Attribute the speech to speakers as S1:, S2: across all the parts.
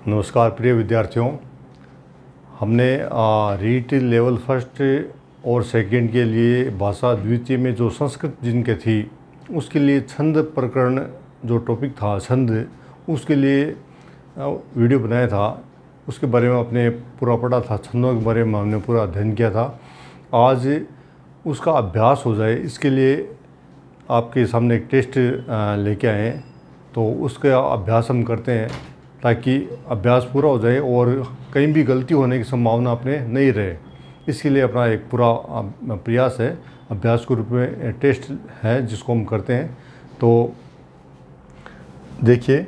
S1: नमस्कार प्रिय विद्यार्थियों। हमने रीट लेवल फर्स्ट और सेकंड के लिए भाषा द्वितीय में जो संस्कृत जिनके थी उसके लिए छंद प्रकरण जो टॉपिक था छंद, उसके लिए वीडियो बनाया था। उसके बारे में अपने पूरा पढ़ा था, छंदों के बारे में हमने पूरा अध्ययन किया था। आज उसका अभ्यास हो जाए इसके लिए आपके सामने एक टेस्ट लेके आए हैं, तो उसका अभ्यास हम करते हैं ताकि अभ्यास पूरा हो जाए और कहीं भी गलती होने की संभावना अपने नहीं रहे। इसके लिए अपना एक पूरा प्रयास है, अभ्यास के रूप में टेस्ट है जिसको हम करते हैं। तो देखिए,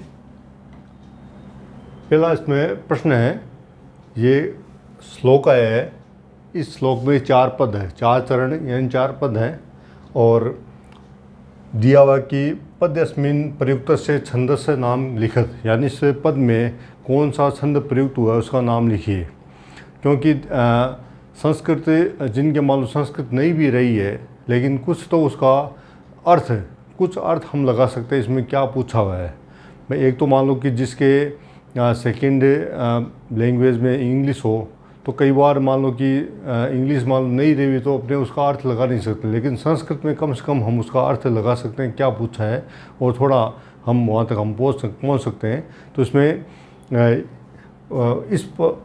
S1: पहला इसमें प्रश्न है, ये श्लोक आया है। इस श्लोक में 4 पद है, 4 चरण यानी 4 पद हैं और दिया हुआ कि पद्यस्मिन् प्रयुक्त से छंदस्य नाम लिखत, यानी इस पद में कौन सा छंद प्रयुक्त हुआ है उसका नाम लिखिए। क्योंकि संस्कृत जिनके मान लो संस्कृत नहीं भी रही है, लेकिन कुछ तो उसका कुछ अर्थ हम लगा सकते हैं इसमें क्या पूछा हुआ है। मैं एक तो मान लो कि जिसके सेकंड लैंग्वेज में इंग्लिश हो, तो कई बार मान लो कि इंग्लिश मान लो नहीं रही तो अपने उसका अर्थ लगा नहीं सकते, लेकिन संस्कृत में कम से कम हम उसका अर्थ लगा सकते हैं क्या पूछा है, और थोड़ा हम वहाँ तक हम पहुँच सकते हैं। तो इसमें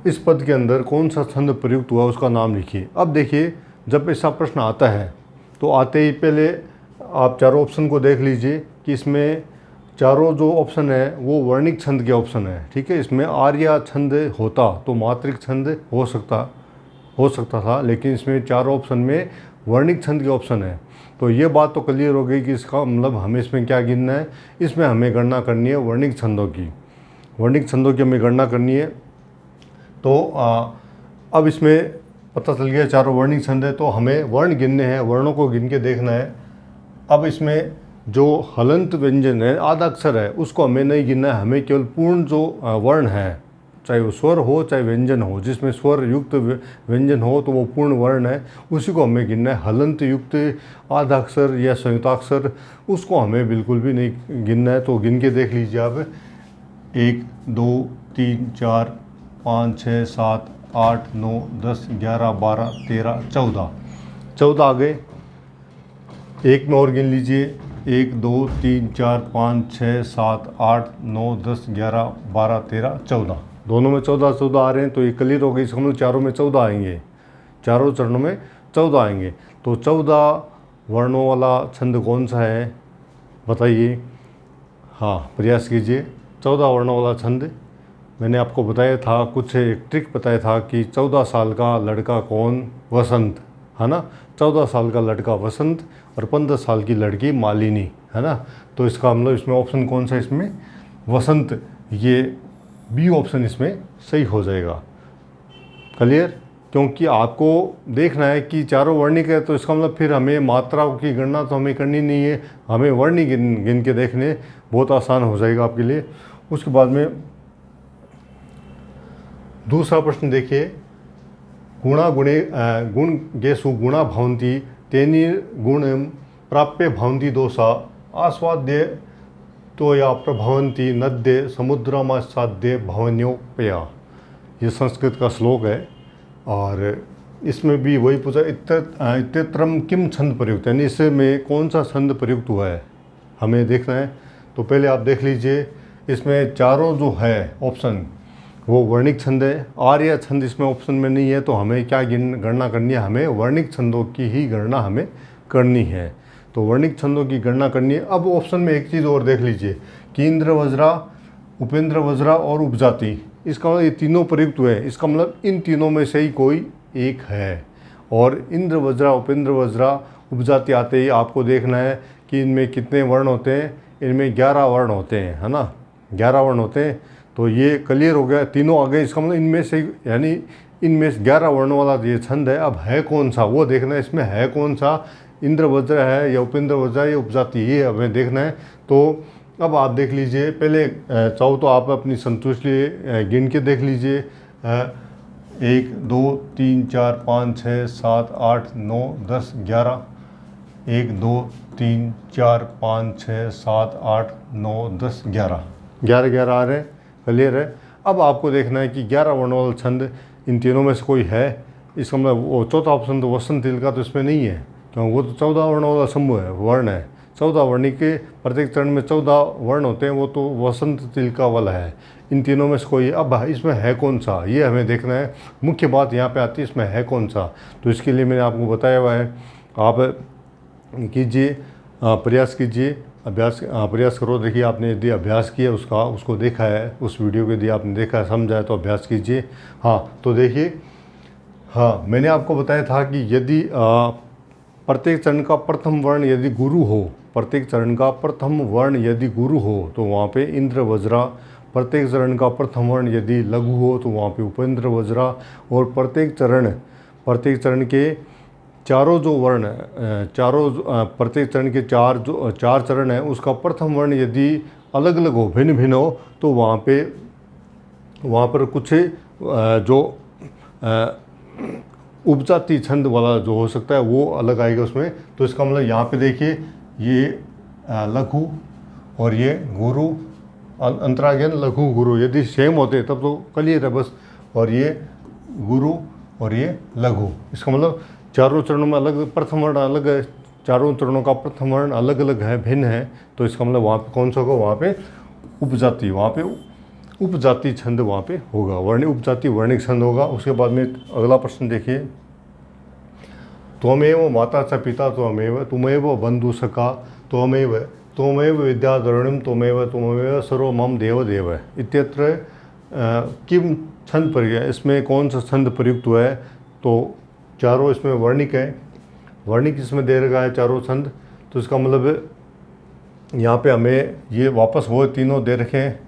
S1: इस पद के अंदर कौन सा छंद प्रयुक्त हुआ उसका नाम लिखिए। अब देखिए, जब ऐसा प्रश्न आता है तो आते ही पहले आप चारों ऑप्शन को देख लीजिए कि इसमें चारों जो ऑप्शन है वो वर्णिक छंद के ऑप्शन है। ठीक है, इसमें आर्या छंद होता तो मात्रिक छंद हो सकता था, लेकिन इसमें चारों ऑप्शन में वर्णिक छंद के ऑप्शन है। तो ये बात तो क्लियर हो गई कि इसका मतलब हमें इसमें क्या गिनना है, इसमें हमें गणना करनी है वर्णिक छंदों की हमें गणना करनी है। तो अब इसमें पता चल गया चारों वर्णिक छंद है, तो हमें वर्ण गिनने हैं, वर्णों को गिन के देखना है। अब इसमें जो हलंत व्यंजन है, आधा अक्षर है, उसको हमें नहीं गिनना है, हमें केवल पूर्ण जो वर्ण है, चाहे वो स्वर हो चाहे व्यंजन हो, जिसमें स्वर युक्त व्यंजन हो तो वो पूर्ण वर्ण है, उसी को हमें गिनना है। हलंत युक्त आधा अक्षर या संयुक्ताक्षर उसको हमें बिल्कुल भी नहीं गिनना है। तो गिन के देख लीजिए आप, 1 2 3 4 5 6 7 8 9 10 11 12 13 14 आ गए। एक में और गिन लीजिए, 1 2 3 4 5 6 7 8 9 10 11 12 13 14, दोनों में 14 आ रहे हैं। तो ये क्लियर हो गई, समझ लो चारों में 14 आएंगे, चारों चरणों में 14 आएंगे। तो 14 वर्णों वाला छंद कौन सा है बताइए। हाँ, प्रयास कीजिए। 14 वर्णों वाला छंद मैंने आपको बताया था, कुछ एक ट्रिक बताया था कि 14 साल का लड़का कौन, वसंत, है ना। 14 साल का लड़का वसंत और 15 साल की लड़की मालिनी, है ना। तो इसका मतलब इसमें ऑप्शन कौन सा, इसमें वसंत, ये बी ऑप्शन इसमें सही हो जाएगा। क्लियर, क्योंकि आपको देखना है कि चारों वर्णिक है, तो इसका मतलब फिर हमें मात्राओं की गणना तो हमें करनी नहीं है, हमें वर्ण ही गिन के देखने, बहुत आसान हो जाएगा आपके लिए। उसके बाद में दूसरा प्रश्न देखिए, गुण गेसु गुणा भवन्ति तेनि गुण प्राप्य भवन्ति दोषा आस्वाद्य तो या प्रभवन्ति नद्य समुद्रमासाद्य भवन्योपया। ये संस्कृत का श्लोक है और इसमें भी वही पूछा, इत्यत्रम किम छंद प्रयुक्त, यानी इसमें कौन सा छंद प्रयुक्त हुआ है हमें देखना है। तो पहले आप देख लीजिए, इसमें चारों जो है ऑप्शन वो वर्णिक छंद है, आर्य छंद इसमें ऑप्शन में नहीं है। तो हमें क्या गणना करनी है, हमें वर्णिक छंदों की ही गणना हमें करनी है। तो वर्णिक छंदों की गणना करनी है। अब ऑप्शन में एक चीज़ और देख लीजिए कि इंद्र वज्रा, उपेंद्र वज्रा और उपजाति, इसका मतलब ये तीनों प्रयुक्त हुए हैं, इसका मतलब इन तीनों में से ही कोई एक है। और इंद्र वज्रा, उपेंद्र वज्रा, उपजाति आते ही आपको देखना है कि इनमें कितने वर्ण होते हैं। इनमें 11 वर्ण होते हैं, है ना, 11 वर्ण होते हैं। तो ये क्लियर हो गया, तीनों आ गए। इसका मतलब इनमें से, यानी इनमें 11 वर्णों वाला ये छंद है। अब है कौन सा वो देखना है, इसमें है कौन सा, इंद्र वज्र है या उपेंद्र वज्र है या उपजाति, ये हमें देखना है। तो अब आप देख लीजिए, पहले चाहो तो आप अपनी संतुष्टि लिए गिन के देख लीजिए, 1 2 3 4 5 6 7 8 9 10 11, 1 2 3 4 5 6 7 8 9 10 11 आ रहे हैं, क्लियर है। अब आपको देखना है कि 11 वर्ण वाला छंद इन तीनों में से कोई है। इसका मतलब वो चौथा ऑप्शन तो वसंत तिल का तो इसमें नहीं है, क्योंकि वो तो 14 वर्ण वाला समूह है, वर्ण है। 14 वर्ण के प्रत्येक चरण में 14 वर्ण होते हैं, वो तो वसंत तिल का वाला है। इन तीनों में से कोई, अब इसमें है कौन सा, ये हमें देखना है। मुख्य बात यहाँ पे आती है इसमें है कौन सा। तो इसके लिए मैंने आपको बताया हुआ है, आप कीजिए, प्रयास कीजिए, प्रयास करो। देखिए आपने यदि अभ्यास किया उसको देखा है, उस वीडियो के यदि आपने देखा है, समझा है, तो अभ्यास कीजिए। हाँ तो देखिए, हाँ मैंने आपको बताया था कि यदि प्रत्येक चरण का प्रथम वर्ण यदि गुरु हो, प्रत्येक चरण का प्रथम वर्ण यदि गुरु हो तो वहाँ पे इंद्र वज्रा, प्रत्येक चरण का प्रथम वर्ण यदि लघु हो तो वहाँ पे उपेंद्र वज्रा, और प्रत्येक चरण के चारों जो वर्ण, प्रत्येक चरण के चार चरण हैं, उसका प्रथम वर्ण यदि अलग अलग हो, भिन्न भिन्न हो, तो वहाँ पर कुछ जो उपजाति छंद वाला जो हो सकता है वो अलग आएगा उसमें। तो इसका मतलब यहाँ पे देखिए, ये लघु और ये गुरु, अंतरा ज्ञान लघु गुरु यदि सेम होते तब तो क्लियर है बस। और ये गुरु और ये लघु, इसका मतलब चारों चरणों में अलग प्रथम वर्ण अलग है, चारों चरणों का प्रथम वर्ण अलग अलग है, भिन्न है। तो इसका मतलब वहाँ पे कौन सा होगा, वहाँ पे उपजाति, वहाँ पे उपजाति छंद वहाँ पे होगा, वर्णिक उपजाति वर्णिक छंद होगा। उसके बाद में अगला प्रश्न देखिए, त्वमेव माता च पिता त्वमेव, तुमेव बंधु सखा त्वमेव विद्याधरणिम त्वमेव सर्व मम देव देव इत्यत्र किम छंद प्रयुक्त, इसमें कौन सा छंद प्रयुक्त हुआ है। तो चारों इसमें वर्णिक है, वर्णिक इसमें दे रखा है चारों छंद। तो इसका मतलब यहाँ पे हमें ये वापस वो तीनों दे रखे हैं,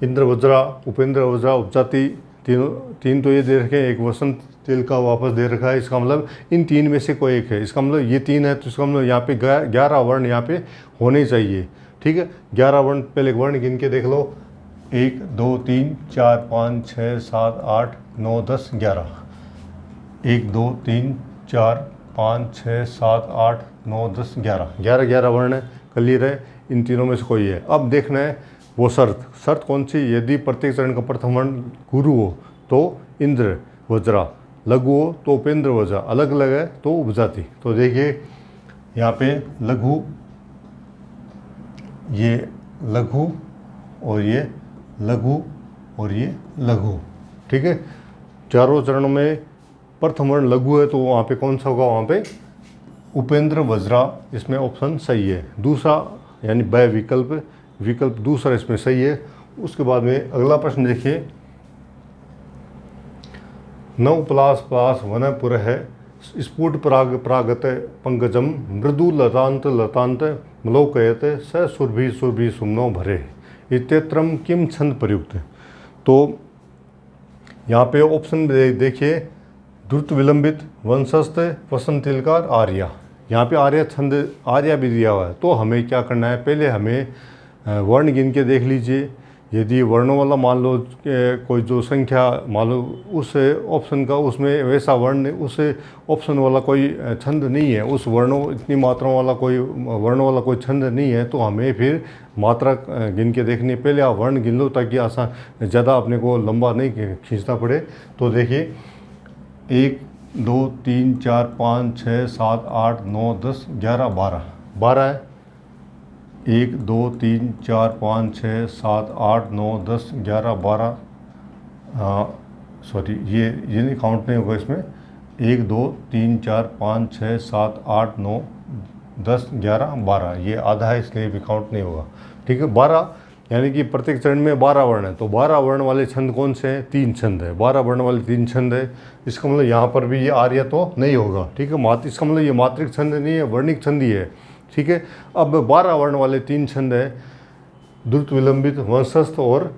S1: इंद्र वज्रा, उपेंद्र वज्रा, उपजाति, तीन तो ये दे रखे हैं, एक वसंत तिल का वापस दे रखा है। इसका मतलब इन तीन में से कोई एक है। इसका मतलब ये तीन है, तो इसका मतलब यहाँ पे 11 वर्ण यहाँ पे होने चाहिए। ठीक है, 11 वर्ण, पहले वर्ण गिन के देख लो, 1 2 3 4 5 6 7 8 9 10 11, 1 2 3 4 5 6 7 8 9 10 11 वर्ण है, क्लियर है। इन तीनों में से कोई है। अब देखना है वो शर्त कौन सी, यदि प्रत्येक चरण का प्रथम वर्ण गुरु हो तो इंद्र वज्रा, लघु हो तो उपेंद्र वज्रा, अलग अलग है तो उपजाति। तो देखिए यहाँ पे लघु, ये लघु और ये लघु और ये लघु, ठीक है। चारों चरणों में प्रथम वर्ण लघु है तो वहाँ पे कौन सा होगा, वहाँ पे उपेंद्र वज्रा, इसमें ऑप्शन सही है। दूसरा यानी ब विकल्प दूसरा इसमें सही है। उसके बाद में अगला प्रश्न देखिए, नव प्लास वन पुर है स्फुट प्रागत पंकजम मृदु लतांत मलोकयत स सुरभि सुमनो भरे इत्यत्रम किम छंद प्रयुक्त। तो यहाँ पे ऑप्शन देखिए, द्रुत विलंबित, वंशस्थ, वसंत तिलकार, आर्या। यहाँ पे आर्या छंद, आर्या भी दिया हुआ है। तो हमें क्या करना है, पहले हमें वर्ण गिन के देख लीजिए। यदि वर्णों वाला मान लो कोई जो संख्या मान लो उस ऑप्शन का, उसमें वैसा वर्ण, उस ऑप्शन वाला कोई छंद नहीं है, उस वर्णों इतनी मात्राओं वाला कोई वर्णों वाला कोई छंद नहीं है, तो हमें फिर मात्रा गिन के देखनी। पहले आप वर्ण गिन लो ताकि आसान, ज़्यादा अपने को लंबा नहीं खींचना पड़े। तो देखिए 1 2 3 4 5 6 7 8 9 10 11 12 है। 1 2 3 4 5 6 7 8 9 10 11 12, सॉरी ये नहीं काउंट नहीं होगा इसमें। 1 2 3 4 5 6 7 8 9 10 11 12, ये आधा है इसलिए भी काउंट नहीं होगा। ठीक है, 12 यानी कि प्रत्येक चरण में 12 वर्ण है। तो 12 वर्ण वाले छंद कौन से हैं, 3 छंद है। 12 वर्ण वाले 3 छंद है। इसका मतलब यहाँ पर भी ये आर्य तो नहीं होगा। ठीक है, इसका मतलब ये मात्रिक छंद नहीं है, वर्णिक छंद ही है। ठीक है, अब 12 वर्ण वाले 3 छंद है, द्रुत विलंबित, वंशस्थ और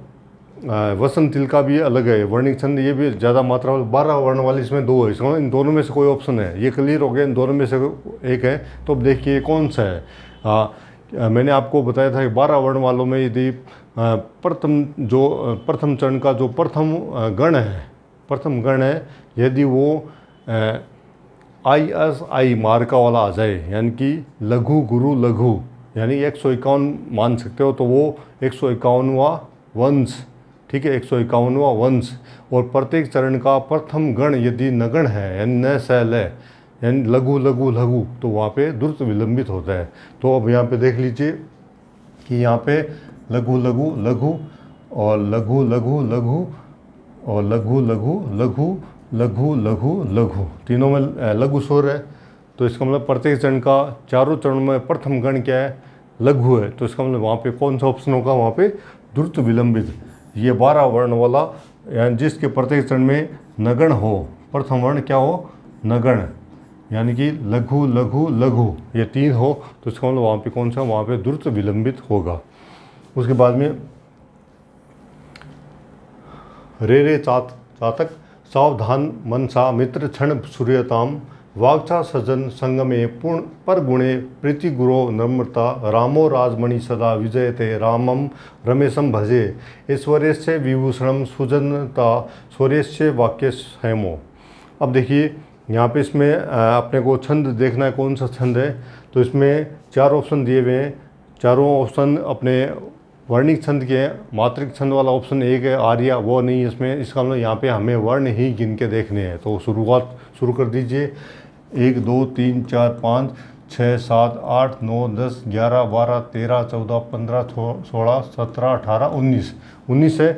S1: वसंत तिल का भी अलग है वर्णिक छंद, ये भी ज़्यादा मात्रा वाले। 12 वर्ण वाले इसमें 2 है। इसका इन दोनों में से कोई ऑप्शन है, ये क्लियर हो गया, इन दोनों में से एक है। तो अब देखिए कौन सा है। मैंने आपको बताया था कि 12 वर्ण वालों में यदि प्रथम चरण का जो प्रथम गण है यदि वो ISI मार्का वाला आ जाए, यानी कि लघु गुरु लघु, यानी 151 मान सकते हो, तो वो 151वां वंश ठीक है, 151वां वंश। और प्रत्येक चरण का प्रथम गण यदि नगण है यानी न स ल यानी लघु लघु लघु, तो वहाँ पे द्रुत विलंबित होता है। तो अब यहाँ पे देख लीजिए कि यहाँ पे लघु लघु लघु और लघु लघु लघु और लघु लघु लघु लघु लघु लघु, तीनों में लघु स्वर है। तो इसका मतलब प्रत्येक चरण का चारों चरणों में प्रथम गण क्या है, लघु है। तो इसका मतलब वहाँ पे कौन सा ऑप्शन होगा, वहाँ पे द्रुत विलंबित। ये 12 वर्ण वाला यानी जिसके प्रत्येक चरण में नगण हो, प्रथम वर्ण क्या हो, नगण, यानी कि लघु लघु लघु, ये 3 हो, तो इसका मतलब वहाँ पे कौन सा, वहाँ पे द्रुत विलंबित होगा। उसके बाद में रे चातक सावधान मनसा मित्र क्षण सूर्यताम वाक्चा सजन संगमे पूर्ण पर गुणे प्रीति गुरो नम्रता रामो राजमणि सदा विजयते रामम रमेशम भजे ऐश्वर्यस्य विभूषणम सुजनता शौर्यस्य वाक्य हेमो। अब देखिए यहाँ पे इसमें अपने को छंद देखना है, कौन सा छंद है। तो इसमें 4 ऑप्शन दिए हुए हैं, चारों ऑप्शन अपने वर्णिक छंद के हैं। मात्रिक छंद वाला ऑप्शन एक है आर्या, वो नहीं है इसमें। इसका मतलब यहाँ पे हमें वर्ण ही गिन के देखने हैं। तो शुरू कर दीजिए। 1 2 3 4 5 6 7 8 9 10 11 12 13 14 15 16 17 18 19 19 है।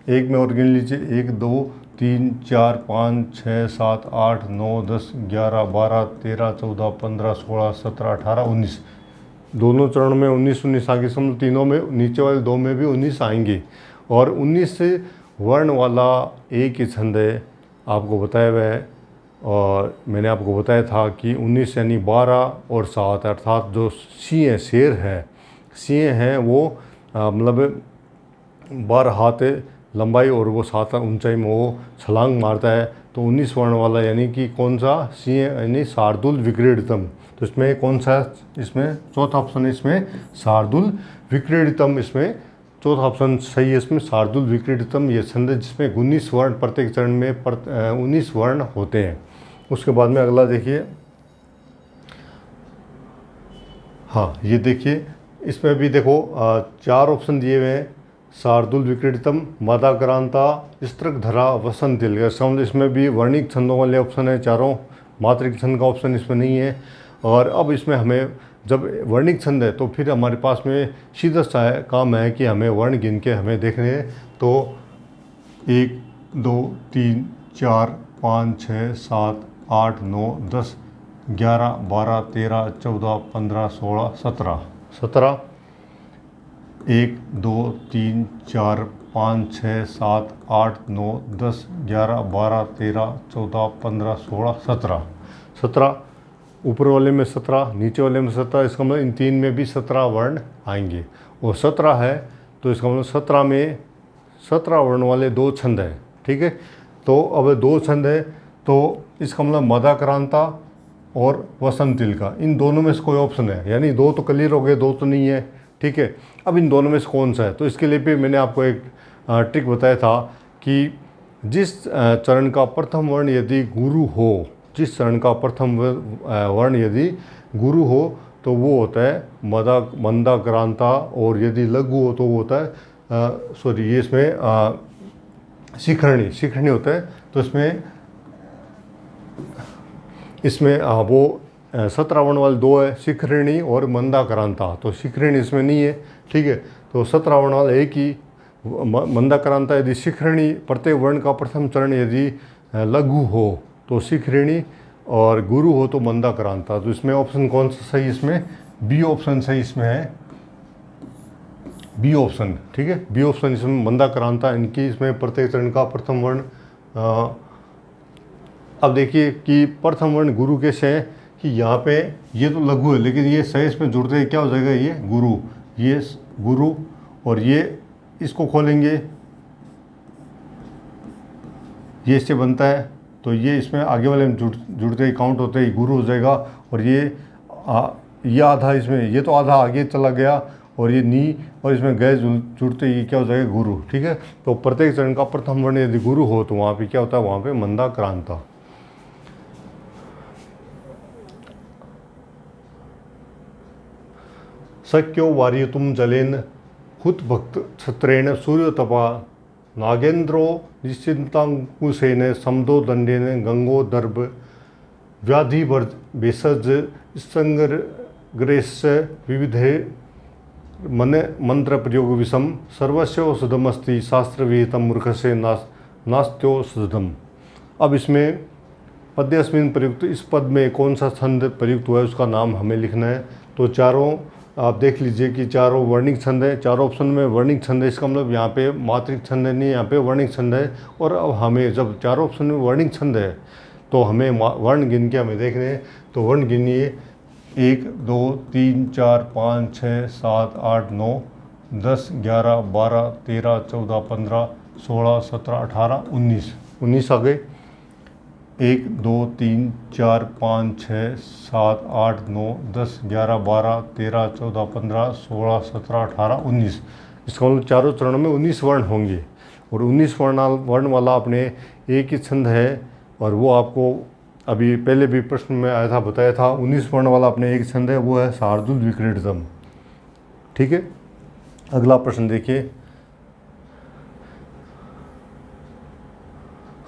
S1: एक में और गिन लीजिए, 1 2 3 4 5 6 7 8 9 10 11 12 13 14 15 16 17 18 19, दोनों चरण में 19 19 आगे, समझ तीनों में, नीचे वाले 2 में भी 19 आएंगे। और 19 वर्ण वाला एक ही छंद है, आपको बताया हुआ है। और मैंने आपको बताया था कि 19 यानी 12 और 7, अर्थात जो सिंह शेर है, सिंह हैं वो मतलब 12 हाथ लंबाई और वो 7 ऊंचाई में वो छलांग मारता है। तो 19 वर्ण वाला यानी कि कौन सा, सिंह यानी शार्दुल विक्रीडितम। तो इसमें कौन सा, इसमें चौथा ऑप्शन है, इसमें शार्दुल विक्रीडितम, इसमें चौथा ऑप्शन सही है। इसमें शार्दुल विक्रीडितम ये छंद जिसमें 19 वर्ण प्रत्येक चरण में 19 वर्ण होते हैं। उसके बाद में अगला देखिए, हाँ ये देखिए, इसमें भी देखो 4 ऑप्शन दिए हुए हैं। शार्दुल विक्रीडितम, मदाक्रांता, स्त्रकधरा, वसंतिल। इसमें भी वर्णिक छंदों वाले ऑप्शन है चारों, मात्रिक छंद का ऑप्शन इसमें नहीं है। और अब इसमें हमें जब वर्णिक छंद है तो फिर हमारे पास में सीधा सा काम है कि हमें वर्ण गिन के हमें देखने हैं। तो 1 2 3 4 5 6 7 8 9 10 11 12 13 14 15 16 17 17, 1 2 3 4 5 6 7 8 9 10 11 12 13 14 15 16 17 17, ऊपर वाले में 17, नीचे वाले में 17। इसका मतलब इन 3 में भी 17 वर्ण आएंगे। और 17 है तो इसका मतलब 17 में 17 वर्ण वाले 2 छंद हैं, ठीक है। तो अब 2 छंद है तो इसका मतलब मदाक्रांता और वसंतिल का, इन दोनों में से कोई ऑप्शन है, यानी 2 तो क्लियर हो गए, 2 तो नहीं है, ठीक है। अब इन दोनों में से कौन सा है, तो इसके लिए भी मैंने आपको एक ट्रिक बताया था कि जिस चरण का प्रथम वर्ण यदि गुरु हो, जिस चरण का प्रथम वर्ण यदि गुरु हो तो वो होता है मंदाक्रांता, और यदि लघु हो तो वो होता है सॉरी ये इसमें शिखरणी होता है। तो इसमें वो 17 वर्ण वाले 2 है, शिखरणी और मंदाक्रांता। तो शिखरणी इसमें नहीं है, ठीक है। तो 17 वर्ण वाला एक ही मंदाक्रांता। यदि शिखरणी, प्रत्येक वर्ण का प्रथम चरण यदि लघु हो तो शिखरणी, और गुरु हो तो मंदाक्रांता। तो इसमें ऑप्शन कौन सा सही, इसमें बी ऑप्शन सही इसमें है, बी ऑप्शन, ठीक है। बी ऑप्शन इसमें मंदाक्रांता, इनकी इसमें प्रत्येक चरण का प्रथम वर्ण। अब देखिए कि प्रथम वर्ण गुरु कैसे है कि यहाँ पे ये तो लघु है लेकिन ये सही इसमें जुड़ते हैं, क्या हो जाएगा, ये गुरु, ये गुरु, और ये इसको खोलेंगे, ये इससे बनता है। तो ये इसमें आगे वाले में जुड़ते ही काउंट होते ही गुरु हो जाएगा। और ये आधा इसमें, ये तो आधा आगे चला गया, और ये नी और इसमें गए जुड़ते ही क्या हो जाएगा, गुरु, ठीक है। तो प्रत्येक चरण का प्रथम वर्ण यदि गुरु हो तो वहाँ पे क्या होता है, वहाँ पे मंदाक्रांता। शक्यो वार्यतुम जलेन हुत भक्त छत्रेण सूर्य तपा नागेंद्रो निश्चिंतांकुशेन समदो दंडेन गंगो दर्भ व्याधि भेषज संग्रेश विविधे मंत्र प्रयोग विषम सर्वस्व औषधमस्ति शास्त्र विहितम मूर्ख से नास्त्योषधम। अब इसमें पद्यस्मिन प्रयुक्त, इस पद में कौन सा छंद प्रयुक्त हुआ है उसका नाम हमें लिखना है। तो चारों आप देख लीजिए कि चारों वर्णिक छंद है, चारों ऑप्शन में वर्णिक छंद है। इसका मतलब यहाँ पे मात्रिक छंद है नहीं, यहाँ पे वर्णिक छंद है। और अब हमें जब चारों ऑप्शन में वर्णिक छंद है तो हमें वर्ण गिन के हमें देखने हैं। तो वर्ण गिनिए 1 2 3 4 5 6 7 8 9 10 11 12 13 14 15 16 17 18 19 19 आ गए। 1 2 3 4 5 6 7 8 9 10 11 12 13 14 15 16 17 18 19। इसका मतलब चारों चरणों में 19 वर्ण होंगे और 19 वर्ण वाला अपने एक ही छंद है। और वो आपको अभी पहले भी प्रश्न में आया था, बताया था। 19 वर्ण वाला अपने एक छंद है, वो है शार्दूल विक्रीडितम। ठीक है, अगला प्रश्न देखिए।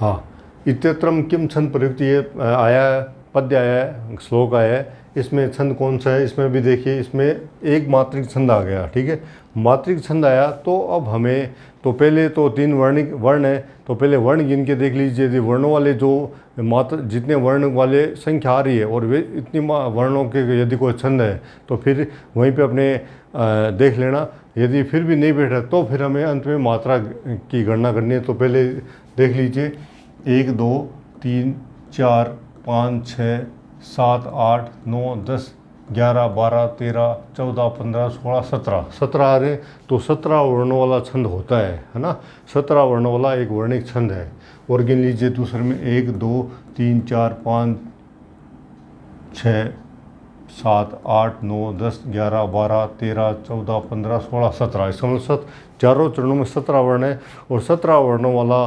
S1: हाँ, इत्यत्रम किम छंद प्रयुक्त, ये आया है, पद्य आया है, श्लोक आया है। इसमें छंद कौन सा है, इसमें भी देखिए, इसमें एक मात्रिक छंद आ गया। ठीक है, मात्रिक छंद आया तो अब हमें, तो पहले तो 3 वर्णिक वर्ण है, तो पहले वर्ण गिन के देख लीजिए। यदि वर्णों वाले जो मात्र जितने वर्ण वाले संख्या आ रही है और वे इतनी वर्णों के यदि कोई छंद है तो फिर वहीं पे अपने देख लेना। यदि फिर भी नहीं बैठा तो फिर हमें अंत में मात्रा की गणना करनी है। तो पहले देख लीजिए 1 2 3 4 5 6 7 8 9 10 11 12 13 14 15 16 17 आ रहे। तो 17 वर्णों वाला छंद होता है ना। 17 वर्णों वाला एक वर्णिक छंद है। और गिन लीजिए दूसरे में 1 2 3 4 5 6 7 8 9 10 11 12 13 14 15 16 17। इसका मतलब चारों चरणों में 17 वर्ण है। और 17 वर्णों वाला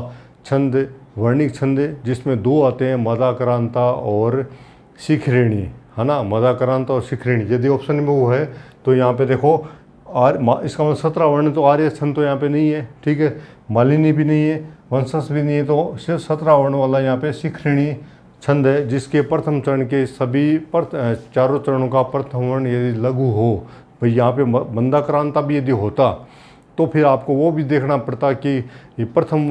S1: छंद वर्णिक छंद है, जिसमें 2 आते हैं, मदाक्रांता और शिखरिणी, है ना। मदाक्रांता और शिखरिणी यदि ऑप्शन में वो है तो यहाँ पे देखो इसका मतलब 17 वर्ण, तो आर्य छंद तो यहाँ पे नहीं है। ठीक है, मालिनी भी नहीं है, वंशस भी नहीं है, तो सिर्फ 17 वर्ण वाला यहाँ पे शिखरिणी छंद है, जिसके प्रथम चरण के सभी चारों चरणों का प्रथम वर्ण यदि लघु हो। भाई यहाँ पे मंदाक्रांता भी यदि होता तो फिर आपको वो भी देखना पड़ता कि ये प्रथम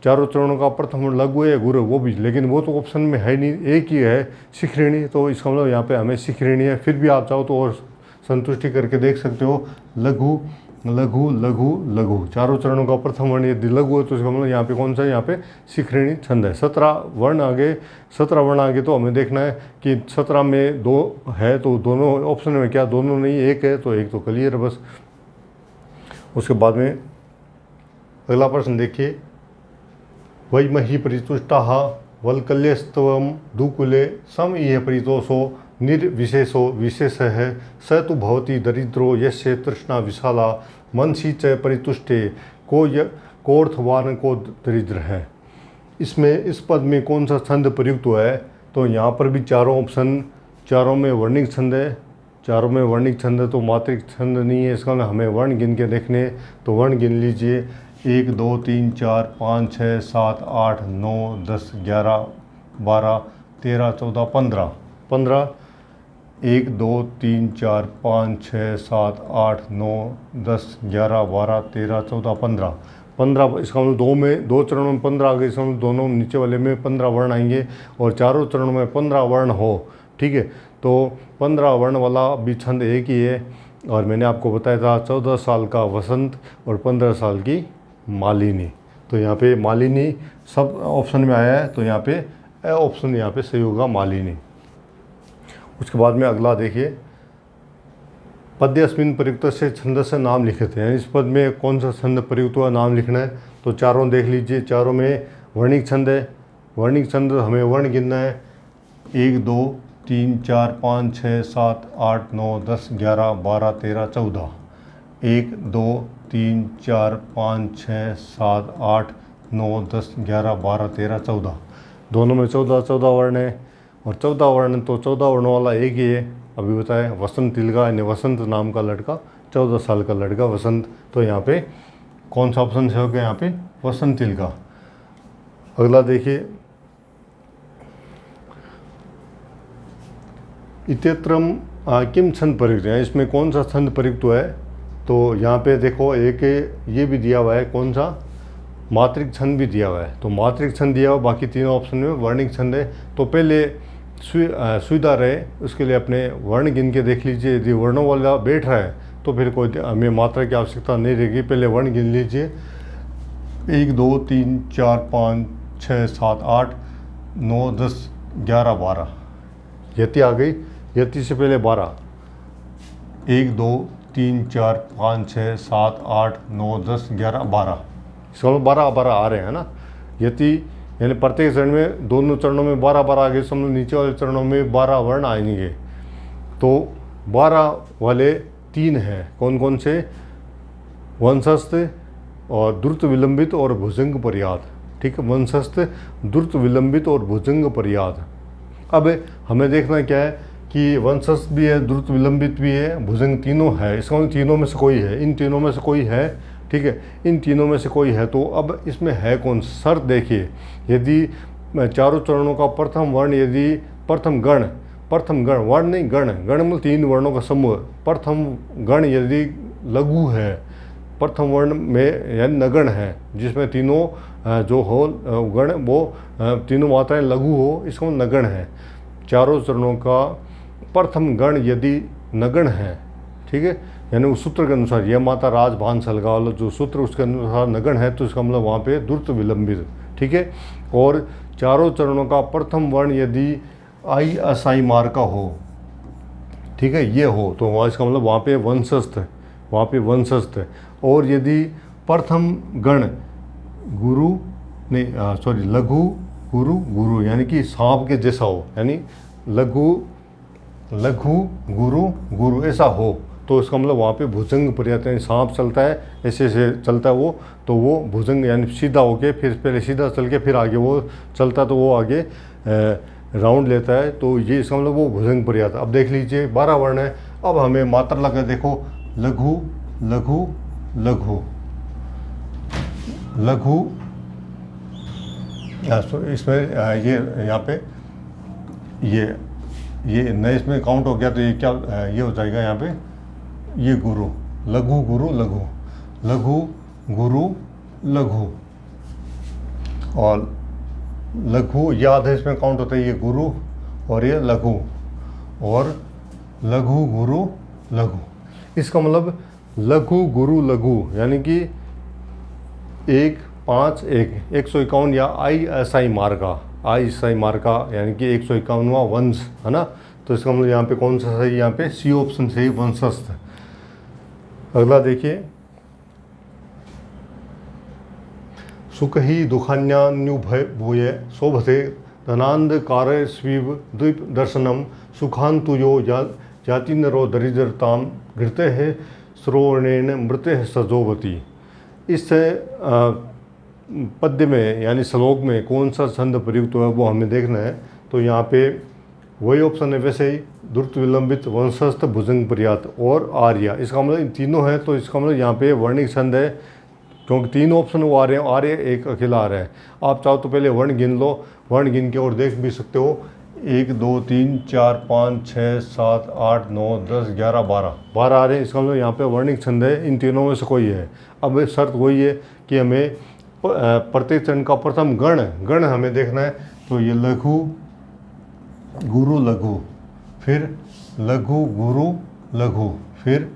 S1: चारों चरणों का प्रथम वर्ण लघु है गुरु, वो भी, लेकिन वो तो ऑप्शन में है नहीं, एक ही है शिखरिणी। तो इसका मतलब यहाँ पे हमें शिखरिणी है। फिर भी आप चाहो तो और संतुष्टि करके देख सकते हो, लघु लघु लघु लघु, चारों चरणों का प्रथम वर्ण यदि लघु है तो इसका मतलब यहाँ पे कौन सा है, यहाँ पे शिखरिणी छंद है। 17 वर्ण आगे, 17 वर्ण आगे तो हमें देखना है कि 17 में 2 है तो दोनों ऑप्शन में क्या, दोनों नहीं, एक है, तो एक तो क्लियर है बस। उसके बाद में अगला प्रश्न देखिए। वै मही परितुष्टा वल्कल्यस्तवम दुकुले सम इह परितोषो निर्विशेषो विशेष है स तु भवती दरिद्रो यस्य तृष्णा विशाला मनसी च परितुष्टे कोर्थवान को दरिद्र है। इसमें इस पद में कौन सा छंद प्रयुक्त हुआ है, तो यहाँ पर भी चारों ऑप्शन, चारों में वर्णिक छंद है, चारों में वर्णिक छंद है, तो मात्रिक छंद नहीं है। इसका हमें वर्ण गिन के देखने, तो वर्ण गिन लीजिए 1 2 3 4 5 6 7 8 9 10 11 12 13 14 15 15 1 2 3 4 5 6 7 8 9 10 11 12 13 14 15 15। इसका मतलब 2 चरणों में 15 आ गए। इसका मतलब दोनों नीचे वाले में 15 वर्ण आएंगे और चारों चरणों में 15 वर्ण हो। ठीक है, तो 15 वर्ण वाला भी छंद एक ही है। और मैंने आपको बताया था 14 साल का वसंत और 15 साल की मालिनी। तो यहाँ पे मालिनी सब ऑप्शन में आया है, तो यहाँ पे ऑप्शन यहाँ पे सही होगा, मालिनी। उसके बाद में अगला देखिए, पद्यस्मिन प्रयुक्त से छंद से नाम लिखते हैं। इस पद में कौन सा छंद प्रयुक्त हुआ, नाम लिखना है। तो चारों देख लीजिए, चारों में वर्णिक छंद है। वर्णिक छंद हमें वर्ण गिनना है 1 2 3 4 5 6 7 8 9 10 11 12 13 14। 1 2 3 4 5 6 7 8 9 10 11 12 13 14। दोनों में 14 वर्ण है। और 14 वर्ण तो 14 वर्णों वाला एक ही है, अभी बताया, वसंत तिलका यानी वसंत नाम का लड़का, 14 साल का लड़का वसंत। तो यहाँ पे कौन सा ऑप्शन से हो गया, यहाँ पे वसंतिल का। अगला देखिए, इत्यत्रम किम छंद प्रयुक्त है, इसमें कौन सा छंद प्रयुक्त हुआ है। तो यहाँ पे देखो एक ये भी दिया हुआ है, कौन सा, मात्रिक छंद भी दिया हुआ है। तो मात्रिक छंद दिया हुआ, बाकी तीनों ऑप्शन में वर्णिक छंद है। तो पहले सुविधा रहे उसके लिए अपने वर्ण गिन के देख लीजिए। यदि वर्णों वाला बैठ रहा है तो फिर कोई हमें मात्रा की आवश्यकता नहीं रहेगी। पहले वर्ण गिन लीजिए, 1 2 3 4 5 6 7 8 9 10 11 12, यति आ गई। यति से पहले 12, 1 2 3 4 5 6 7 8 9 10 11 12, इसका मतलब 12 12 आ रहे हैं ना। यति यानी प्रत्येक चरण में, दोनों चरणों में 12 12 आ गए, समझ नीचे वाले चरणों में 12 वर्ण आएंगे। तो 12 वाले 3 हैं, कौन कौन से, वंशस्थ और द्रुत विलंबित और भुजंग पर्याद। ठीक है, वंशस्थ, द्रुत विलंबित और भुजंग पर्याद। अब हमें देखना क्या है कि वंशस्थ भी है, द्रुत विलंबित भी है, भुजंग तीनों है। इसका मतलब तीनों में से कोई है, इन तीनों में से कोई है। ठीक है, इन तीनों में से कोई है। तो अब इसमें है कौन, शर्त देखिए, यदि चारों चरणों का प्रथम वर्ण, यदि प्रथम गण वर्ण नहीं, गण मतलब 3 वर्णों का समूह, प्रथम गण यदि लघु है, प्रथम वर्ण में यानी नगण है, जिसमें तीनों जो हो गण वो तीनों मात्राएं लघु हो, इसको नगण है। चारों चरणों का प्रथम गण यदि नगण है, ठीक है, यानी उस सूत्र के अनुसार, यह माता राज भान सलगा वाला जो सूत्र उसके अनुसार नगण है, तो इसका मतलब वहाँ पे द्रुत विलंबित। ठीक है, और चारों चरणों का प्रथम वर्ण यदि आई असाई मार का हो, ठीक है, ये हो, तो वहाँ इसका मतलब वहाँ पे वंशस्थ है, वहाँ पे वंशस्थ है। और यदि प्रथम गण गुरु नहीं, सॉरी, लघु गुरु यानी कि सांप के जैसा हो, यानी लघु गुरु ऐसा हो, तो इसका मतलब वहाँ पे भुजंग पर्याप्त, यानी सांप चलता है ऐसे से चलता है वो, तो वो भुजंग यानी सीधा होके, फिर पहले सीधा चल के फिर आगे वो चलता, तो वो आगे राउंड लेता है, तो ये इसका मतलब वो भुजंग पर्याप्त। अब देख लीजिए 12 वर्ण है। अब हमें मात्रा लगा, देखो लघु लघु लघु लघु, इसमें ये यहाँ पे ये नए इसमें काउंट हो गया, तो ये क्या ये हो जाएगा यहाँ पे, ये गुरु, लघु गुरु लघु, लघु गुरु लघु, और लघु याद है इसमें काउंट होता है, ये गुरु और ये लघु, और लघु गुरु लघु। इसका मतलब लघु गुरु लघु यानी कि 1 5 1 151 या ISI मार्का यानी कि 151वां वंश है ना। तो इसका मतलब यहाँ पे कौन सा सही, यहाँ पे सी ऑप्शन सही, वंशस्थ। अगला देखिए, सुख ही दुखान्यान्युभूय शोभते धनांध कार्य स्वीव द्वीप दर्शनम सुखान्तुयो जाति नरो दरिद्रताम घृते है श्रोणेन मृते सजोवती। इस पद्य में यानी श्लोक में कौन सा छंद प्रयुक्त हुआ है वो हमें देखना है। तो यहाँ पे वही ऑप्शन है वैसे ही, द्रुत विलंबित, वंशस्थ, भुजंग पर्याप्त और आर्य। इसका मतलब तीनों है, तो इसका मतलब यहाँ पे वर्णिक छंद है, क्योंकि 3 ऑप्शन वो आ रहे हैं, आर्य एक अकेला आ रहा है। आप चाहो तो पहले वर्ण गिन लो, वर्ण गिन के और देख भी सकते हो, 1 2 3 4 5 6 7 8 9 10 11 12 आ रहे हैं। इसका मतलब यहाँ पे वर्णिक छंद है, इन तीनों में से कोई है। अब शर्त वही है कि हमें प्रत्येक चरण का प्रथम गण हमें देखना है। तो ये लघु गुरु लघु, फिर लघु गुरु लघु, फिर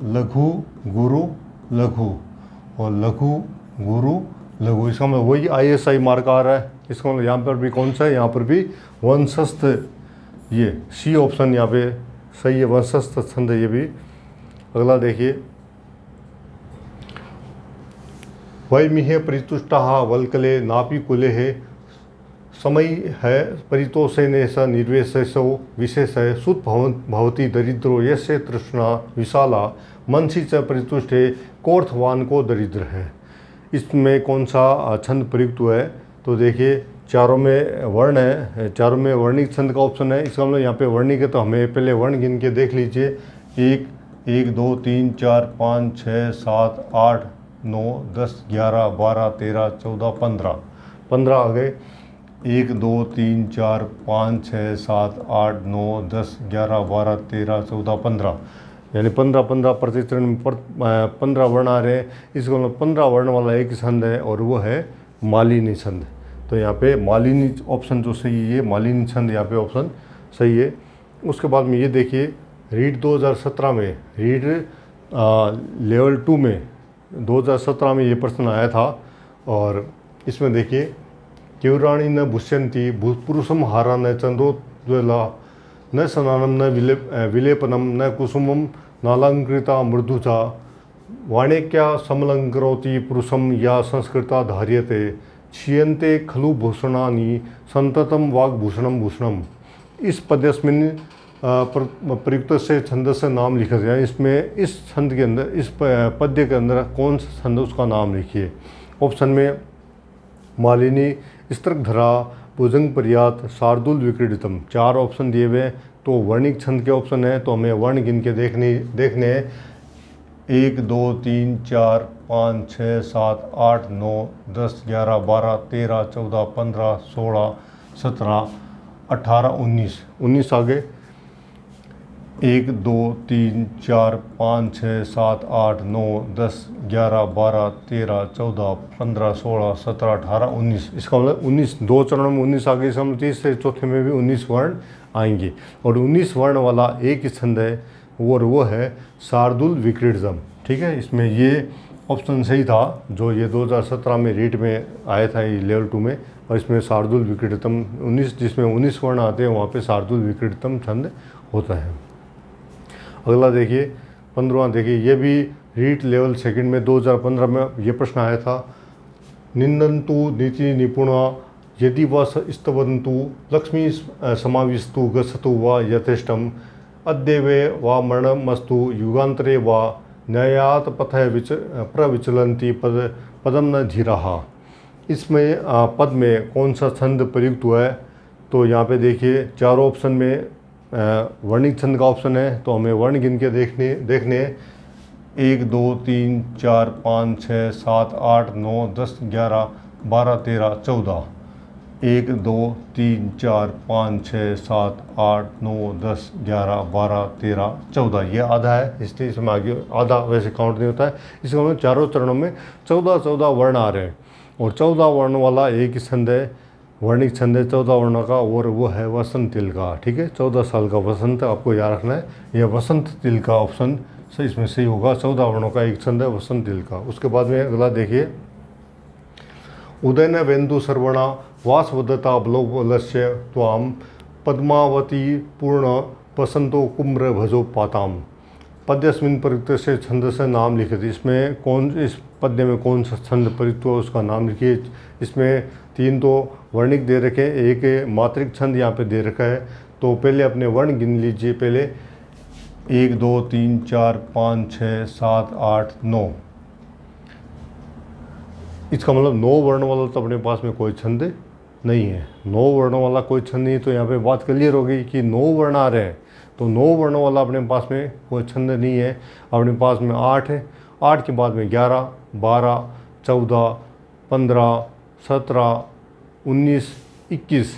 S1: लघु गुरु लघु और लघु गुरु लघु। इसका मतलब वही ISI मार्क आ रहा है। इसका मतलब यहाँ पर भी कौन सा है, यहाँ पर भी वंशस्थ, ये सी ऑप्शन यहाँ पे सही है, वंशस्थ छंद ये भी। अगला देखिए, वैमिहे परितुष्टा वल्कले नापी कुले है समय है परितोषेने स निर्वेशो विशेष है सुत भवती दरिद्रो यस्य तृष्णा विशाला मनसी च परितुष्टे कोर्थवान को दरिद्र है। इसमें कौन सा छंद प्रयुक्त हुआ है। तो देखिए चारों में वर्ण है, चारों में वर्णिक छंद का ऑप्शन है। इसका मतलब यहाँ पे वर्णिक है, तो हमें पहले वर्ण गिन के देख लीजिए, 1 1 2 3 4 5 6 7 8 9 10 11 12 13 14 15 15 आ गए। 1 2 3 4 5 6 7 8 9 10 11 12 13 14 15 यानी 15 प्रत्येक चरण में 15 वर्ण आ रहे हैं। इसको मतलब 15 वर्ण वाला एक छंद है और वो है मालिनी छंद। तो यहाँ पे मालिनी ऑप्शन जो सही है, मालिनी छंद यहाँ पे ऑप्शन सही है। उसके बाद में ये देखिए रीट 2017 में, रीट लेवल 2 में 2017 में ये प्रश्न आया था। और इसमें देखिए केवराणी न भुष्यंती पुरुषम हारा न चंदोज्वला न स्नानम न विलेपनम न कुसुमम नालंकृता मृदुचा वाणिक्या समलंकरोति पुरुषम या संस्कृता धार्यते क्षीयन्ते खलु भूषणानि संततम वाग्भूषणम भूषणम। इस पद्यस्मिन् प्रयुक्त से छंद से नाम लिखा गया। इसमें इस छंद के अंदर, इस पद्य के अंदर कौन सा छंद उसका नाम लिखिए। ऑप्शन में मालिनी, स्तृग्धरा, भुजंग पर्यात, शार्दुल विक्रीडितम, 4 ऑप्शन दिए हुए। तो वर्णिक छंद के ऑप्शन है, तो हमें वर्ण गिन के देखने हैं। 1 2 3 4 5 6 7 8 9 10 11 12 13 14 15 16 17 18 19 19 आ गए। 1 2 3 4 5 6 7 8 9 10 11 12 13 14 15 16 17 18 19। इसका मतलब 19, 2 चरणों में 19 आ गए। इसका मतलब तीसरे चौथे में भी 19 वर्ण आएंगे। और 19 वर्ण वाला एक ही छंद है और वो है शार्दुल विक्रीडितम। ठीक है, इसमें ये ऑप्शन सही था जो ये 2017 में रीट में आया था ये लेवल 2 में। और इसमें शार्दुल विक्रीडितम 19, जिसमें 19 वर्ण आते हैं वहाँ पे शार्दुल विक्रीडितम छंद होता है। अगला देखिए 15वां देखिए, ये भी रीट लेवल 2 में 2015 में ये प्रश्न आया था। निंदन्तु नीति निपुणा यदि व स्तवन्तु लक्ष्मी समाविस्तु गच्छतु व यथेष्टम अद्यवे व मरणमस्तु युगान्तरे व न्यायात पथ प्रविचलन्ति पदम न धीराहा। इसमें पद में कौन सा छंद प्रयुक्त हुआ है। तो यहाँ पे देखिए 4 ऑप्शन में वर्णिक छंद का ऑप्शन है, तो हमें वर्ण गिन के देखने 1 2 3 4 5 6 7 8 9 10 11 12 13 14। 1 2 3 4 5 6 7 8 9 10 11 12 13 14। ये आधा है, इसलिए इसमें आगे आधा वैसे काउंट नहीं होता है। इसका मतलब चारों चरणों में 14 वर्ण आ रहे हैं और 14 वर्ण वाला एक ही छंद है, वर्णिक छंद है 14 वर्ण का, और वो है वसंत तिल का। ठीक है, 14 साल का वसंत आपको याद रखना है। यह वसंत तिल का ऑप्शन सही इसमें सही होगा। 14 वर्णों का एक छंद है वसंत तिल का। उसके बाद में अगला देखिए उदयन वेन्दु सर्वणा वासवदता बलोबलस्य त्वाम पद्मावती पूर्ण बसंतो कुम्र भजो पाताम। पद्यस्मिन् प्रयुक्त से छंद से नाम लिखे थे। इसमें इस पद्य में कौन सा छंद प्रयुक्त हुआ उसका नाम लिखिए। इसमें 3 तो वर्णिक दे रखे हैं, एक मात्रिक छंद यहाँ पे दे रखा है। तो पहले अपने वर्ण गिन लीजिए। पहले 1 2 3 4 5 6 7 8 9। इसका मतलब 9 वर्ण वाला तो अपने पास में कोई छंद नहीं है। 9 वर्णों वाला कोई छंद नहीं, तो यहाँ पे बात क्लियर हो गई कि 9 वर्ण आ रहे हैं। तो 9 वर्णों वाला अपने पास में कोई छंद नहीं है। अपने पास में 8 है, 8 के बाद में 11 12 14 15 17 19 21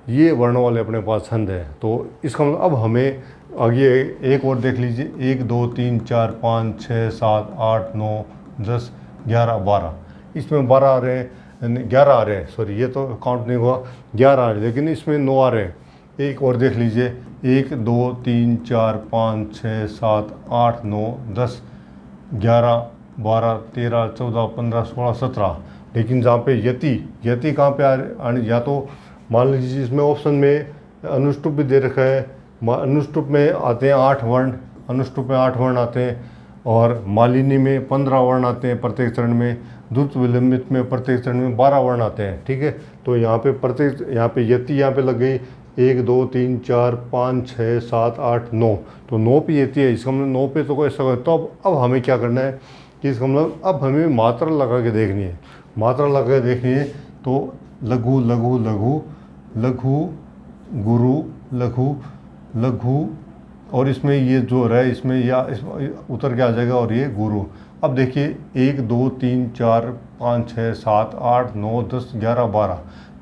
S1: ये वर्णों वाले अपने पास छंद है। तो इसका मतलब अब हमें आगे एक और देख लीजिए। 1 2 3 4 5 6 7 8 9 10 11 12। इसमें 12 आ रहे हैं, 11 आ रहे हैं, सॉरी ये तो काउंट नहीं हुआ, 11 आ रहे हैं, लेकिन इसमें 9 आ रहे हैं। एक और देख लीजिए 1 2 3 4 5 6 7 8 9 10 11 12 13 14 15 16 17। लेकिन जहाँ पे यति कहाँ पे आ रहे, या तो मान लीजिए इसमें ऑप्शन में अनुष्टुप भी दे रखा है। अनुष्टुप में आते हैं 8 वर्ण, अनुष्टुप में 8 वर्ण आते हैं। और मालिनी में 15 वर्ण आते हैं प्रत्येक चरण में। द्रुत विलंबित में प्रत्येक चरण में 12 वर्ण आते हैं। ठीक है, तो यहाँ पे प्रत्येक यहाँ पे यति यहाँ पे लग गई 1 2 3 4 5 6 7 8 9। तो 9 पे यति है। इसका मतलब 9 पे तो कोई ऐसा। तो अब हमें क्या करना है कि इसका मतलब अब हमें मात्रा लगा के देखनी है। मात्रा लगा के देखनी है तो लघु लघु लघु लघु गुरु लघु लघु, और इसमें ये जो है इसमें या उतर के आ जाएगा, और ये गुरु अब देखिए 1 2 3 4 5 6 7 8 9 10 11 12,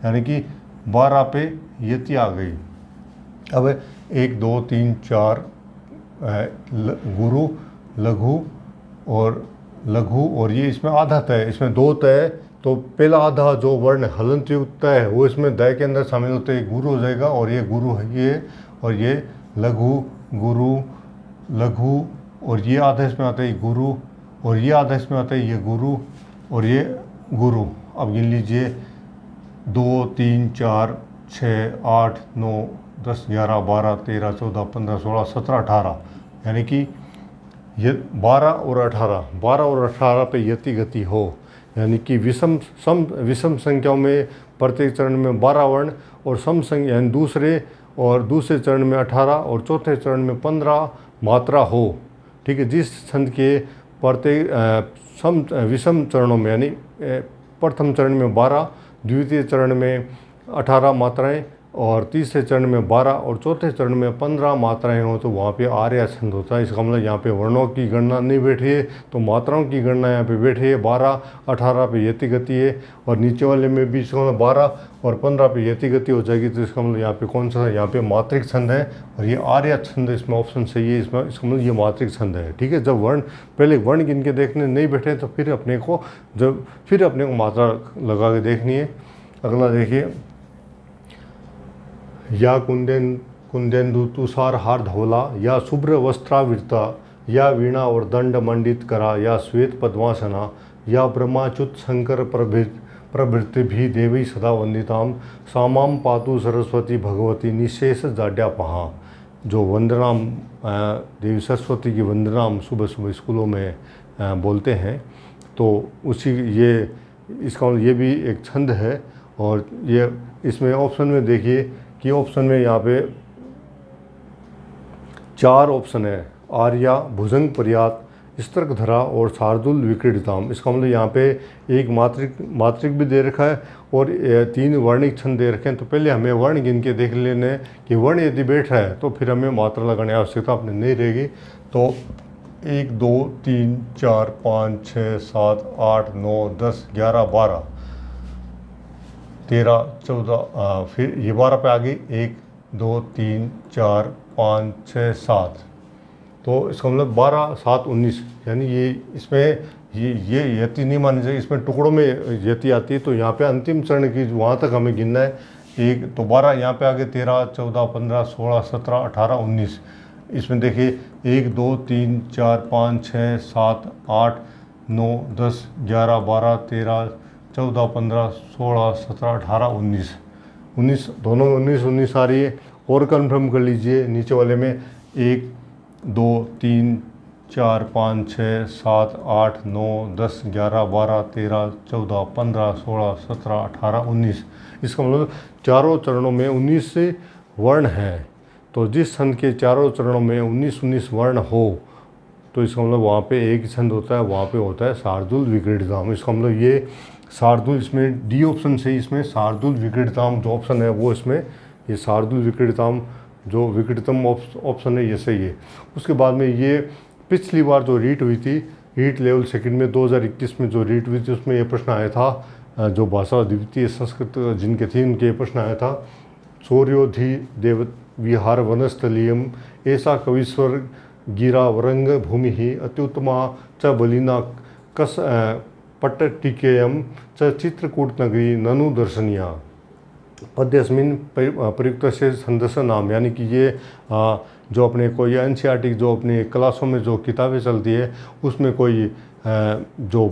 S1: यानी कि 12 पे यति आ गई। अब 1 2 3 4 गुरु लघु और ये इसमें आधा तय, इसमें 2 तय, तो पहला आधा जो वर्ण हलंत युक्त तय है वो इसमें दय के अंदर शामिल होते हैं, गुरु हो जाएगा। और ये गुरु है ये, और ये लघु गुरु लघु, और ये आधा इसमें आता है गुरु, और ये आधा इसमें आता है ये गुरु और ये गुरु। अब गिन लीजिए 2 3 4 6 8 9 10 11 12 13 14 15 16 17 18, यानी कि ये 12 और 18 पे यति गति हो, यानी कि विषम संख्याओं में प्रत्येक चरण में 12 वर्ण और सम संख्या यानी दूसरे चरण में 18 और चौथे चरण में 15 मात्रा हो। ठीक है, जिस छंद के प्रत्येक विषम चरणों में यानी प्रथम चरण में 12, द्वितीय चरण में 18 मात्राएं और तीसरे चरण में 12 और चौथे चरण में 15 मात्राएं हो तो वहाँ पे आर्या छंद होता है। इसका मतलब यहाँ पे वर्णों की गणना नहीं बैठी है, तो मात्राओं की गणना यहाँ पे बैठी है। 12 18 पे यति गति है और नीचे वाले में भी इसका मतलब 12 और 15 पे यति गति हो जाएगी, तो इसका मतलब यहाँ पे कौन सा है, यहाँ पे मात्रिक छंद है और ये आर्या छंद इसमें ऑप्शन सही है। इसमें इसका मतलब ये मात्रिक छंद है। ठीक है, जब पहले वर्ण गिन के देखने नहीं बैठे तो फिर अपने को मात्रा लगा के देखनी है। अगला देखिए, या कुंदेन्दु तुषार हार धवला, या शुभ्र वस्त्रावृता, या वीणा और दंड मंडित करा, या श्वेत पद्मासना, या ब्रह्माच्युत शंकर प्रभृति भी देवी सदा वंदिताम, सामाम पातु सरस्वती भगवती निशेष जाड्यापहा। जो वंदनाम देवी सरस्वती की वंदनाम सुबह सुबह स्कूलों में बोलते हैं, तो इसका ये भी एक छंद है। और ये इसमें ऑप्शन में देखिए कि ऑप्शन में यहाँ पे 4 ऑप्शन है, आर्या, भुजंग पर्यात, स्तर्कधरा और शार्दुल विक्रीडिताम। इसका मतलब यहाँ पे एक मात्रिक भी दे रखा है और 3 वर्णिक छंद दे रखे हैं। तो पहले हमें वर्ण गिन के देख लेने कि वर्ण यदि बैठ रहा है तो फिर हमें मात्रा लगाने की आवश्यकता अपने नहीं रहेगी। तो 1 2 3 4 5 6 7 8 9 10 11 12 13 14, फिर ये 12 पे आ गई 1 2 3 4 5 6 7, तो इसका मतलब 12 7 19, यानी ये इसमें ये यति नहीं मानी जाएगी, इसमें टुकड़ों में यति आती है। तो यहाँ पे अंतिम चरण की वहाँ तक हमें गिनना है। 1 तो 12 यहाँ पे आगे 13 14 15 16 17 18 19। इसमें देखिए 1 2 3 4 5 6 7 8 9 10 11 12 13 14 15 16 17 18 19 दोनों में 19 आ रही है। और कन्फर्म कर लीजिए नीचे वाले में 1 2 3 4 5 6 7 8 9 10 11 12 13 14 15 16 17 18 19। इसका मतलब चारों चरणों में 19 वर्ण हैं। तो जिस छंद के चारों चरणों में 19 वर्ण हो तो इसका मतलब वहाँ पे एक ही छंद होता है, वहाँ पे होता है शार्दुल विक्रीडिताम। इसका मतलब ये शार्दुल, इसमें डी ऑप्शन से इसमें शार्दुल विक्रीडिताम जो ऑप्शन है वो इसमें ये शार्दुल विक्रीडिताम जो विक्रीडितम ऑप्शन है ये सही है। उसके बाद में ये पिछली बार जो रीट हुई थी, रीट लेवल सेकंड में 2021 में जो रीट हुई थी उसमें ये प्रश्न आया था, जो भाषा द्वितीय संस्कृत जिनके थे उनके प्रश्न आया था, सूर्योधि देव विहार वनस्थलीयम ऐसा कवीश्वर गिरा वरंग भूमि ही अत्युत्तमा च बलिना कस पट्टिकेयम च चित्रकूट नगरी ननु दर्शनीया पद्यस्मिन प्रयुक्त से छंदस नाम। यानी कि ये जो अपने कोई एनसीईआरटी जो अपने क्लासों में जो किताबें चलती है उसमें कोई जो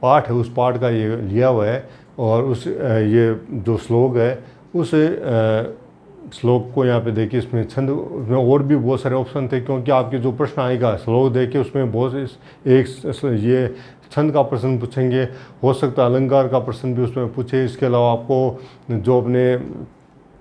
S1: पाठ है उस पाठ का ये लिया हुआ है और उस ये जो श्लोक है उस श्लोक को यहाँ पे देखिए। इसमें छंद में और भी बहुत सारे ऑप्शन थे, क्योंकि आपके जो प्रश्न आएगा श्लोक देखिए उसमें बहुत एक ये छंद का प्रश्न पूछेंगे, हो सकता है अलंकार का प्रश्न भी उसमें पूछे। इसके अलावा आपको जो अपने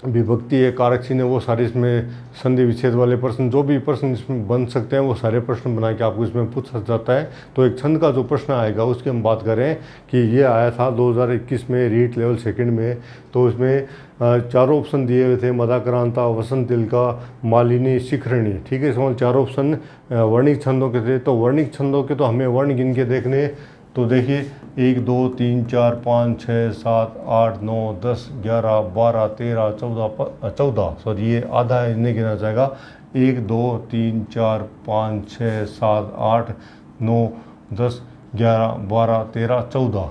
S1: विभक्ति है, कारक चिन्ह है, वो सारे इसमें संधि विच्छेद वाले प्रश्न, जो भी प्रश्न इसमें बन सकते हैं वो सारे प्रश्न बना के आपको इसमें पूछा जाता है। तो एक छंद का जो प्रश्न आएगा उसकी हम बात करें कि ये आया था 2021 में रीट लेवल सेकंड में। तो इसमें चारों ऑप्शन दिए हुए थे, मदाक्रांता, वसंत तिलका, मालिनी, शिखरणी। ठीक है, इसमें चारों ऑप्शन वर्णिक छंदों के थे। तो वर्णिक छंदों के तो हमें वर्ण गिन के देखने, तो देखिए 1 2 3 4 5 6 7 8 9 10 11 12 13 14 सॉरी ये आधा है, नहीं गिना जाएगा। 1 2 3 4 5 6 7 8 9 10 11 12 13 14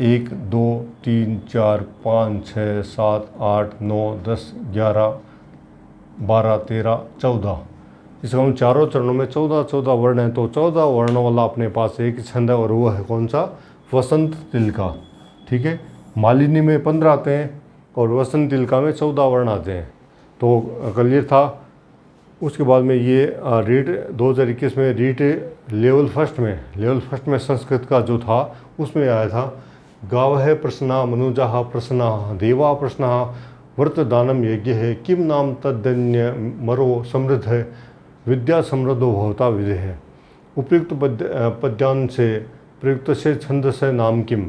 S1: 1 2 3 4 5 6 7 8 9 10 11 12 13 14। इसको हम चारों चरणों में 14 वर्ण हैं। तो 14 वर्णों वाला अपने पास एक छंद है और वो है कौन सा? वसंत तिलका। ठीक है, मालिनी में 15 आते हैं और वसंत तिलका में 14 वर्ण आते हैं। तो क्लियर था। उसके बाद में ये रीट 2021 में रीट लेवल फर्स्ट में संस्कृत का जो था उसमें आया था, गावः प्रश्ना मनुजा प्रश्ना देवा प्रश्ना व्रतदानम यज्ञ है किम नाम तद्यन्य मरो समृद्ध है विद्या समृद्धो भवता विधि है। उपयुक्त पद्यान से प्रयुक्त से छंद से नाम किम।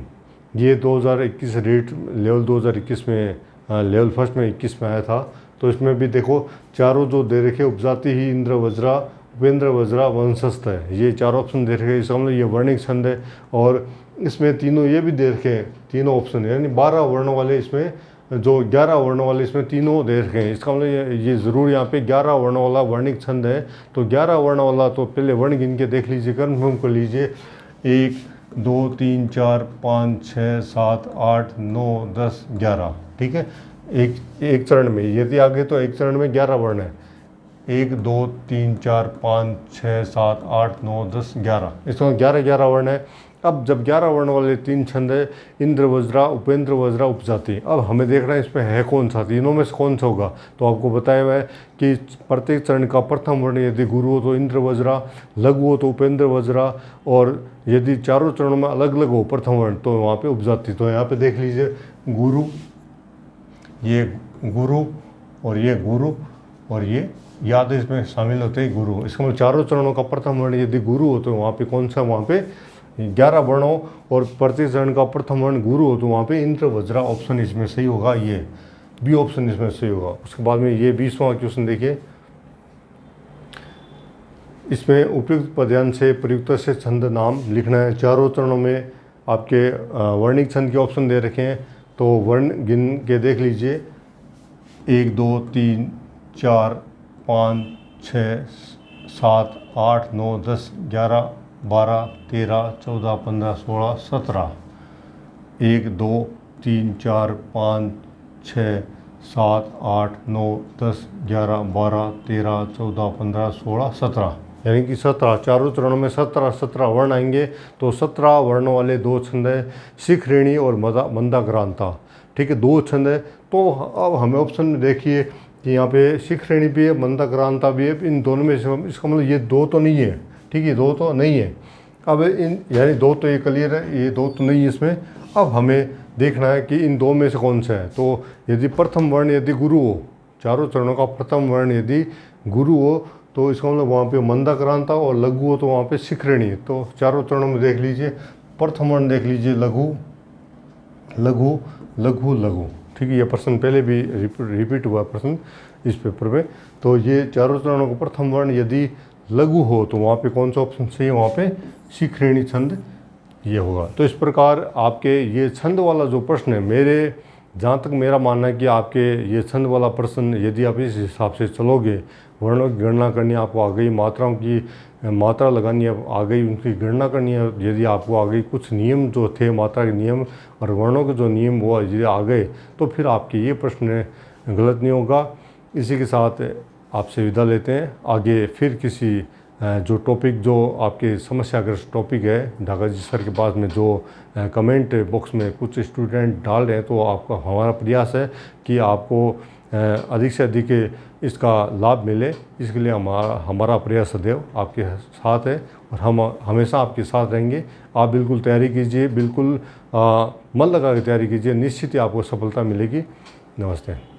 S1: ये 2021 रीट लेवल 2021 में लेवल फर्स्ट में 21 में आया था। तो इसमें भी देखो चारों जो दे रखे, उपजाति ही इंद्र वज्रा, उपेंद्र वज्रा, वंशस्थ है, ये चारों ऑप्शन दे रखे। इसका मतलब ये वर्णिक छंद है। और इसमें तीनों ये भी दे रखे हैं, तीनों ऑप्शन है, यानी 12 वर्णों वाले इसमें, जो 11 वर्णों वाले इसमें तीनों दे रखे हैं। इसका मतलब ये ज़रूर यहाँ पे 11 वर्णों वाला वर्णिक छंद है। तो 11 वर्णों वाला तो पहले वर्ण गिन के देख लीजिए, कन्फर्म कर लीजिए। 1 2 3 4 5 6 7 8 9 10 11। ठीक है, एक चरण में, यदि आगे तो एक चरण में 11 वर्ण है। 1 2 3 4 5 6 7 8 9 10 11, इसमें 11 वर्ण है। अब जब 11 वर्ण वाले 3 छंद है, इंद्र वज्रा, उपेंद्र वज्रा, उपजाति, अब हमें देखना है इसमें है कौन सा, तीनों में से कौन सा होगा। तो आपको बताया हुआ है कि प्रत्येक चरण का प्रथम वर्ण यदि गुरु हो तो इंद्र वज्रा, लघु हो तो उपेंद्र वज्रा, और यदि चारों चरणों में अलग अलग हो प्रथम वर्ण तो वहाँ पे उपजाति। तो यहाँ पे देख लीजिए गुरु, ये गुरु और ये गुरु और ये याद इसमें शामिल होते हैं गुरु। इसका मतलब चारों चरणों का प्रथम वर्ण यदि गुरु हो तो वहाँ पे कौन सा, वहाँ पे 11 वर्णों और प्रत्येक चरण का प्रथम वर्ण गुरु हो तो वहाँ पे इंद्र वज्रा ऑप्शन इसमें सही होगा, ये बी ऑप्शन इसमें सही होगा। उसके बाद में ये 20वां क्वेश्चन देखिए, इसमें उपयुक्त पद्यांश से प्रयुक्त से छंद नाम लिखना है। चारों चरणों में आपके वर्णिक छंद के ऑप्शन दे रखे हैं। तो वर्ण गिन के देख लीजिए, 1 2 3 4 5 6 7 8 9 10 11 12 13 14 15 16 17। 1 2 3 4 5 6 7 8 9 10 11 12 13 14 15 16 17, यानी कि 17, चारों चरणों में 17 वर्ण आएंगे। तो 17 वर्णों वाले 2 छंद है, शिखरेणी और मंदाक्रांता। ठीक है, 2 छंद है। तो अब हमें ऑप्शन में देखिए कि यहाँ पे शिखरेणी भी है, मंदाक्रांता भी है। इन दोनों में से इसका मतलब ये 2 तो नहीं है। ठीक है, 2 तो नहीं है। अब इन यानी 2 तो ये क्लियर है, ये 2 तो नहीं है इसमें। अब हमें देखना है कि इन 2 में से कौन सा है। तो यदि प्रथम वर्ण यदि गुरु हो, चारों चरणों का प्रथम वर्ण यदि गुरु हो तो इसका मतलब वहाँ पे मंदाक्रांता, और लघु हो तो वहाँ पे शिखरेणी। तो चारों चरणों में देख लीजिए, प्रथम वर्ण देख लीजिए लघु लघु लघु लघु। ठीक है, ये प्रश्न पहले भी रिपीट हुआ प्रश्न इस पेपर में। तो ये चारों चरणों का प्रथम वर्ण यदि लघु हो तो वहाँ पे कौन सा ऑप्शन सही है, वहाँ पे शिखरेणी छंद ये होगा। तो इस प्रकार आपके ये छंद वाला जो प्रश्न है, मेरे जहाँ तक मेरा मानना है कि आपके ये छंद वाला प्रश्न यदि आप इस हिसाब से चलोगे, वर्णों की गणना करनी आपको आ गई, मात्राओं की मात्रा लगानी है आ गई, उनकी गणना करनी है यदि आपको आ गई, कुछ नियम जो थे मात्रा के नियम और वर्णों के जो नियम वो यदि आ गए तो फिर आपके ये प्रश्न गलत नहीं होगा। इसी के साथ आपसे विदा लेते हैं। आगे फिर किसी जो टॉपिक जो आपके समस्याग्रस्त टॉपिक है, ढाका जी सर के पास में जो कमेंट बॉक्स में कुछ स्टूडेंट डाल रहे हैं, तो आपका हमारा प्रयास है कि आपको अधिक से अधिक इसका लाभ मिले। इसके लिए हमारा प्रयास सदैव आपके साथ है और हम हमेशा आपके साथ रहेंगे। आप बिल्कुल तैयारी कीजिए, बिल्कुल मन लगा के तैयारी कीजिए, निश्चित ही आपको सफलता मिलेगी। नमस्ते।